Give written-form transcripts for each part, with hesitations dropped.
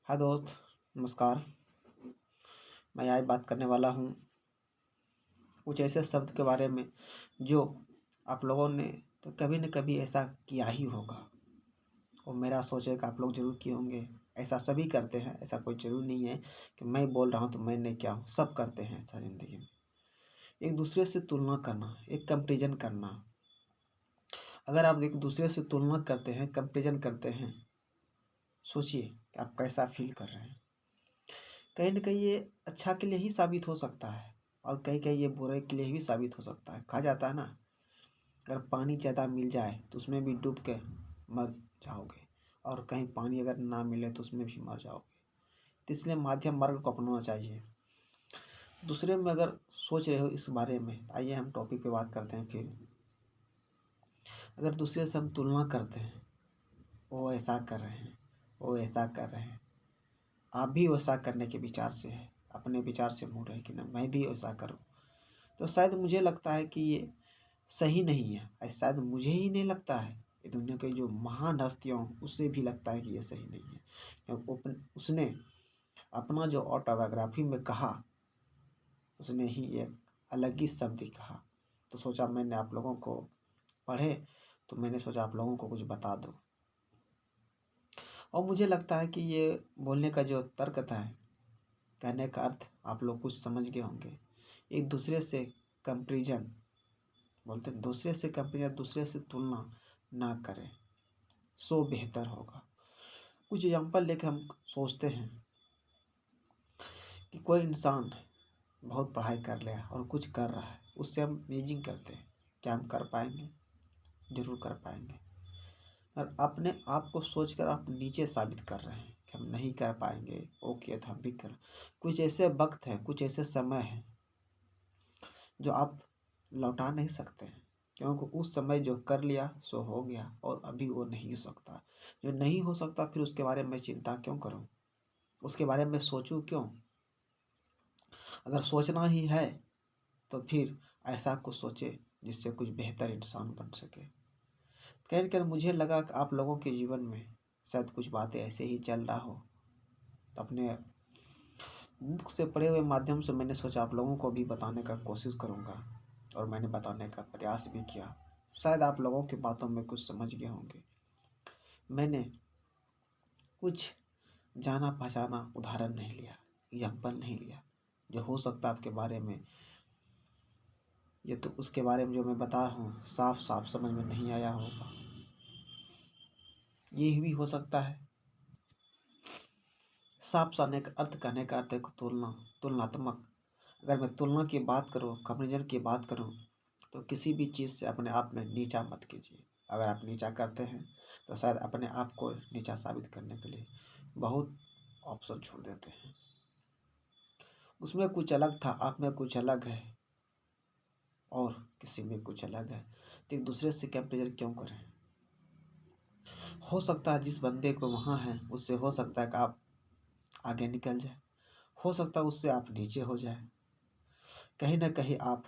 हाय दोस्त, नमस्कार। मैं आज बात करने वाला हूँ कुछ ऐसे शब्द के बारे में जो आप लोगों ने तो कभी न कभी ऐसा किया ही होगा। और मेरा सोच है कि आप लोग ज़रूर किए होंगे। ऐसा सभी करते हैं, ऐसा कोई ज़रूरी नहीं है कि मैं बोल रहा हूँ तो मैंने क्या हूँ, सब करते हैं ऐसा ज़िंदगी में। एक दूसरे से तुलना करना, एक कंपैरिजन करना। अगर आप एक दूसरे से तुलना करते हैं, कंपैरिजन करते हैं, सोचिए कि आप कैसा फील कर रहे हैं। कहीं न कहीं ये अच्छा के लिए ही साबित हो सकता है और कहीं-कहीं ये बुरे के लिए भी साबित हो सकता है। कहा जाता है ना, अगर पानी ज़्यादा मिल जाए तो उसमें भी डूब के मर जाओगे और कहीं पानी अगर ना मिले तो उसमें भी मर जाओगे। तो इसलिए मध्यम मार्ग को अपनाना चाहिए। दूसरे में अगर सोच रहे हो इस बारे में, आइए हम टॉपिक पे बात करते हैं फिर। अगर दूसरे से हम तुलना करते हैं, वो ऐसा कर रहे हैं, वो ऐसा कर रहे हैं, आप भी वैसा करने के विचार से हैं, अपने विचार से मुड़ रहे हैं कि ना मैं भी वैसा करूँ, तो शायद मुझे लगता है कि ये सही नहीं है। ऐसा शायद मुझे ही नहीं लगता है, ये दुनिया के जो महान हस्तियाँ हों उससे भी लगता है कि ये सही नहीं है। क्योंकि उसने अपना जो ऑटोबायोग्राफी में कहा, उसने ही एक अलग ही शब्द कहा। तो सोचा मैंने आप लोगों को पढ़े, तो मैंने सोचा आप लोगों को कुछ बता दूँ। और मुझे लगता है कि ये बोलने का जो तर्क था, कहने का अर्थ आप लोग कुछ समझ गए होंगे। एक दूसरे से कंपैरिजन बोलते हैं, दूसरे से कंपेयर, दूसरे से तुलना ना करें, सो बेहतर होगा। कुछ एग्जांपल लेके हम सोचते हैं कि कोई इंसान बहुत पढ़ाई कर लिया और कुछ कर रहा है, उससे हम इमेजिन करते हैं क्या हम कर पाएंगे। जरूर कर पाएंगे। और अपने आप को सोचकर आप नीचे साबित कर रहे हैं कि हम नहीं कर पाएंगे, ओके तो हम भी कर। कुछ ऐसे वक्त है, कुछ ऐसे समय है जो आप लौटा नहीं सकते हैं, क्योंकि उस समय जो कर लिया सो हो गया और अभी वो नहीं हो सकता। जो नहीं हो सकता फिर उसके बारे में चिंता क्यों करूं, उसके बारे में सोचूं क्यों। अगर सोचना ही है तो फिर ऐसा कुछ सोचे जिससे कुछ बेहतर इंसान बन सके। कह कर मुझे लगा कि आप लोगों के जीवन में शायद कुछ बातें ऐसे ही चल रहा हो, तो अपने बुक से पढ़े हुए माध्यम से मैंने सोचा आप लोगों को भी बताने का कोशिश करूँगा और मैंने बताने का प्रयास भी किया। शायद आप लोगों की बातों में कुछ समझ गए होंगे। मैंने कुछ जाना पहचाना उदाहरण नहीं लिया, एग्जाम्पल नहीं लिया। जो हो सकता है आपके बारे में, ये तो उसके बारे में जो मैं बता रहा हूँ साफ साफ समझ में नहीं आया होगा। ये भी हो सकता है। साफ साने का अर्थ, कहने का अर्थ है तुलना, तुलनात्मक। अगर मैं तुलना की बात करूँ, कंपैरिजन की बात करूँ, तो किसी भी चीज़ से अपने आप में नीचा मत कीजिए। अगर आप नीचा करते हैं तो शायद अपने आप को नीचा साबित करने के लिए बहुत ऑप्शन छोड़ देते हैं। उसमें कुछ अलग था, आप में कुछ अलग है और किसी में कुछ अलग है, तो एक दूसरे से कंपेरिजन क्यों करें। हो सकता है जिस बंदे को वहाँ है उससे हो सकता है कि आप आगे निकल जाए, हो सकता है उससे आप नीचे हो जाए। कहीं ना कहीं आप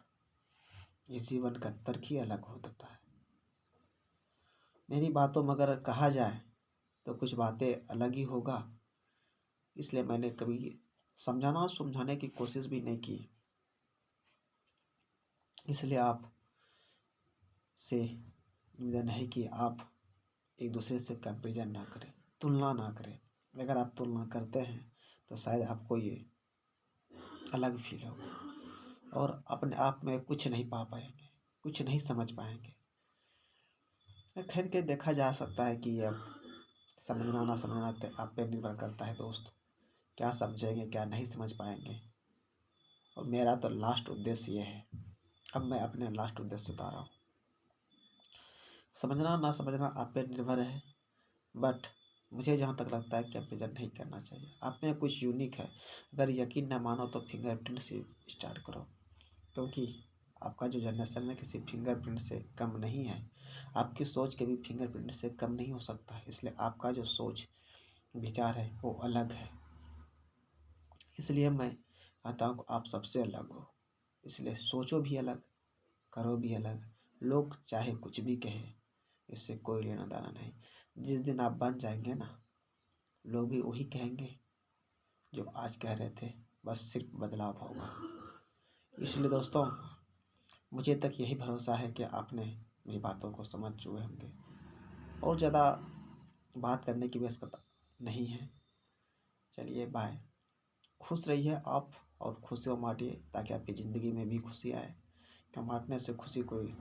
इस जीवन का तर्क ही अलग हो जाता है। मेरी बातों में अगर कहा जाए तो कुछ बातें अलग ही होगा, इसलिए मैंने कभी समझाना और समझाने की कोशिश भी नहीं की। इसलिए आप से निवेदन है कि आप एक दूसरे से कंपेरिजन ना करें, तुलना ना करें। अगर आप तुलना करते हैं तो शायद आपको ये अलग फील होगा और अपने आप में कुछ नहीं पा पाएंगे, कुछ नहीं समझ पाएंगे। खैर के देखा जा सकता है कि अब समझना ना समझना तो आप पे निर्भर करता है दोस्त। क्या समझेंगे, क्या नहीं समझ पाएंगे। और मेरा तो लास्ट उद्देश्य ये है, अब मैं अपने लास्ट उद्देश्य बता रहा हूँ। समझना ना समझना आप पे निर्भर है, बट मुझे जहाँ तक लगता है कि कंपेरिजन नहीं करना चाहिए। आप में कुछ यूनिक है, अगर यकीन ना मानो तो फिंगरप्रिंट से स्टार्ट करो, क्योंकि आपका जो जनरेशन है किसी फिंगरप्रिंट से कम नहीं है। आपकी सोच कभी फिंगरप्रिंट से कम नहीं हो सकता, इसलिए आपका जो सोच विचार है वो अलग है। इसलिए मैं कहता हूँ आप सबसे अलग हो, इसलिए सोचो भी अलग, करो भी अलग। लोग चाहे कुछ भी कहे, इससे कोई लेना देना नहीं। जिस दिन आप बन जाएंगे ना, लोग भी वही कहेंगे जो आज कह रहे थे, बस सिर्फ बदलाव होगा। इसलिए दोस्तों, मुझे तक यही भरोसा है कि आपने मेरी बातों को समझ चुके होंगे और ज़्यादा बात करने की आवश्यकता नहीं है। चलिए बाय। खुश रहिए आप और खुशियों बांटिए ताकि आपकी ज़िंदगी में भी खुशी आए। क्या बांटने से खुशी कोई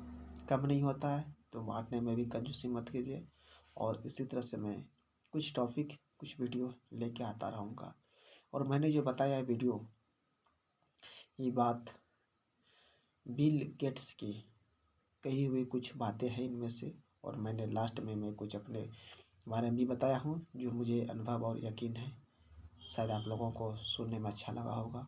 कम नहीं होता है, तो बांटने में भी कंजूसी मत कीजिए। और इसी तरह से मैं कुछ टॉपिक, कुछ वीडियो लेके आता रहूँगा। और मैंने जो बताया है वीडियो, ये बात बिल गेट्स की कही हुई कुछ बातें हैं इनमें से, और मैंने लास्ट में मैं कुछ अपने बारे में भी बताया हूँ जो मुझे अनुभव और यकीन है शायद आप लोगों को सुनने में अच्छा लगा होगा।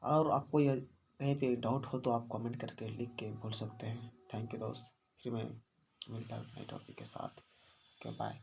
और आपको यह कहीं पे डाउट हो तो आप कमेंट करके लिख के बोल सकते हैं। थैंक यू दोस्त। फिर मैं मिलता हूँ नए टॉपिक के साथ। Okay bye.